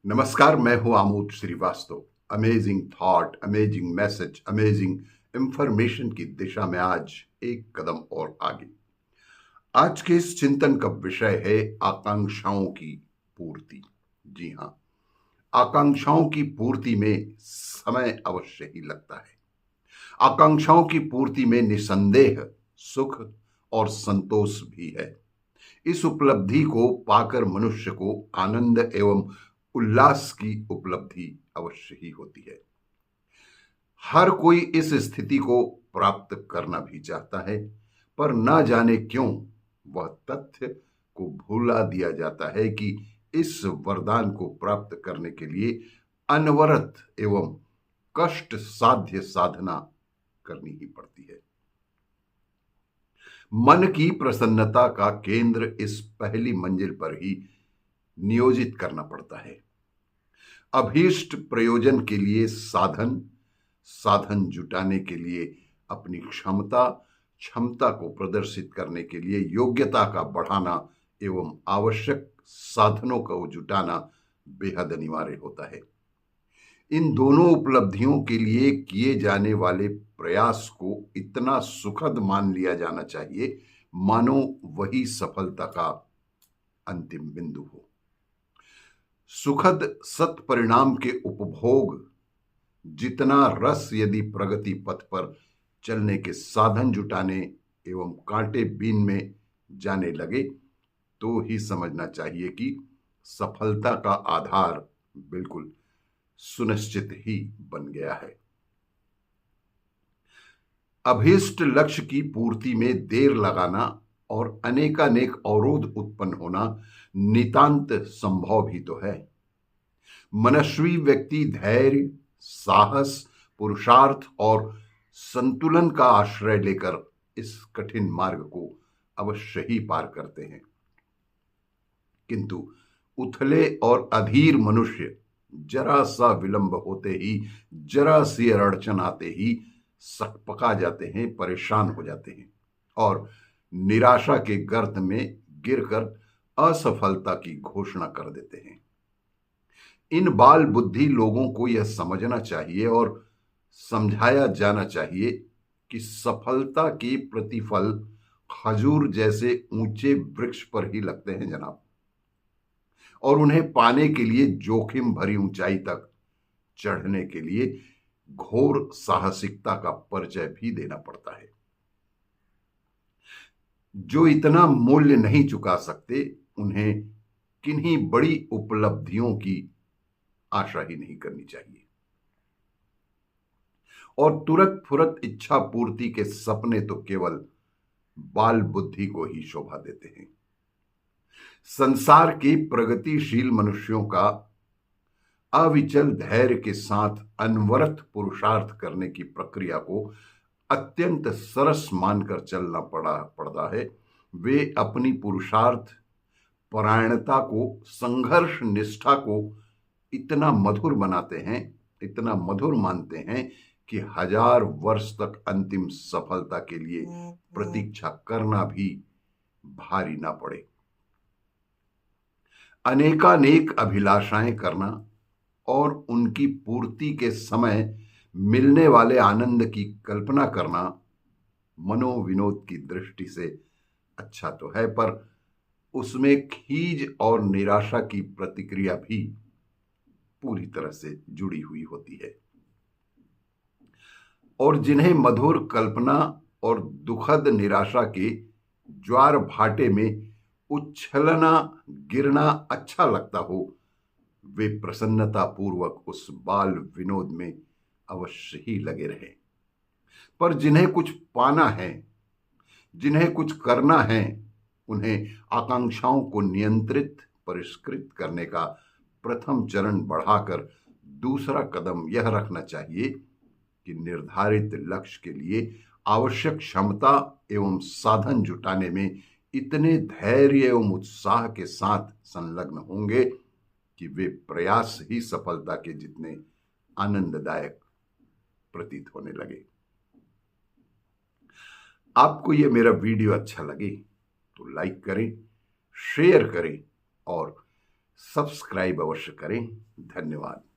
नमस्कार, मैं हूं Amod Srivastava. Amazing thought, amazing message, amazing information की दिशा में आज एक कदम और आगे। आज के इस चिंतन का विषय है आकांक्षाओं की पूर्ति। जी हां, आकांक्षाओं की पूर्ति में समय अवश्य ही लगता है। आकांक्षाओं की पूर्ति में निसंदेह सुख और संतोष भी है। इस उपलब्धि को पाकर मनुष्य को आनंद एवं उल्लास की उपलब्धि अवश्य ही होती है। हर कोई इस स्थिति को प्राप्त करना भी चाहता है, पर ना जाने क्यों वह तथ्य को भूला दिया जाता है कि इस वरदान को प्राप्त करने के लिए अनवरत एवं कष्ट साध्य साधना करनी ही पड़ती है। मन की प्रसन्नता का केंद्र इस पहली मंजिल पर ही नियोजित करना पड़ता है। अभीष्ट प्रयोजन के लिए साधन, साधन जुटाने के लिए अपनी क्षमता, क्षमता को प्रदर्शित करने के लिए योग्यता का बढ़ाना एवं आवश्यक साधनों को जुटाना बेहद अनिवार्य होता है। इन दोनों उपलब्धियों के लिए किए जाने वाले प्रयास को इतना सुखद मान लिया जाना चाहिए मानो वही सफलता का अंतिम बिंदु हो। सुखद सत्परिणाम के उपभोग जितना रस यदि प्रगति पथ पर चलने के साधन जुटाने एवं कांटे बीन में जाने लगे तो ही समझना चाहिए कि सफलता का आधार बिल्कुल सुनिश्चित ही बन गया है। अभीष्ट लक्ष्य की पूर्ति में देर लगाना और अनेकानेक अवरोध उत्पन्न होना नितांत संभव भी तो है। मनस्वी व्यक्ति धैर्य, साहस, पुरुषार्थ और संतुलन का आश्रय लेकर इस कठिन मार्ग को अवश्य ही पार करते हैं, किंतु उथले और अधीर मनुष्य जरा सा विलंब होते ही, जरा सी अड़चन आते ही सकपका जाते हैं, परेशान हो जाते हैं और निराशा के गर्त में गिरकर असफलता की घोषणा कर देते हैं। इन बाल बुद्धि लोगों को यह समझना चाहिए और समझाया जाना चाहिए कि सफलता के प्रतिफल खजूर जैसे ऊंचे वृक्ष पर ही लगते हैं जनाब, और उन्हें पाने के लिए जोखिम भरी ऊंचाई तक चढ़ने के लिए घोर साहसिकता का परिचय भी देना पड़ता है। जो इतना मूल्य नहीं चुका सकते उन्हें किन्हीं बड़ी उपलब्धियों की आशा ही नहीं करनी चाहिए और तुरंत फुरत इच्छा पूर्ति के सपने तो केवल बाल बुद्धि को ही शोभा देते हैं। संसार के प्रगतिशील मनुष्यों का अविचल धैर्य के साथ अनवरत पुरुषार्थ करने की प्रक्रिया को अत्यंत सरस मानकर चलना पड़ता है। वे अपनी पुरुषार्थ परायणता को, संघर्ष निष्ठा को इतना मधुर बनाते हैं, इतना मधुर मानते हैं कि 1000 वर्ष तक अंतिम सफलता के लिए प्रतीक्षा करना भी भारी ना पड़े। अनेकानेक अभिलाषाएं करना और उनकी पूर्ति के समय मिलने वाले आनंद की कल्पना करना मनोविनोद की दृष्टि से अच्छा तो है, पर उसमें खीज और निराशा की प्रतिक्रिया भी पूरी तरह से जुड़ी हुई होती है। और जिन्हें मधुर कल्पना और दुखद निराशा के ज्वार भाटे में उछलना गिरना अच्छा लगता हो, वे प्रसन्नता पूर्वक उस बाल विनोद में अवश्य ही लगे रहे। पर जिन्हें कुछ पाना है, जिन्हें कुछ करना है, उन्हें आकांक्षाओं को नियंत्रित, परिष्कृत करने का प्रथम चरण बढ़ाकर दूसरा कदम यह रखना चाहिए कि निर्धारित लक्ष्य के लिए आवश्यक क्षमता एवं साधन जुटाने में इतने धैर्य एवं उत्साह के साथ संलग्न होंगे कि वे प्रयास ही सफलता के जितने आनंददायक प्रतीत होने लगे। आपको यह मेरा वीडियो अच्छा लगे तो लाइक करें, शेयर करें और सब्सक्राइब अवश्य करें। धन्यवाद।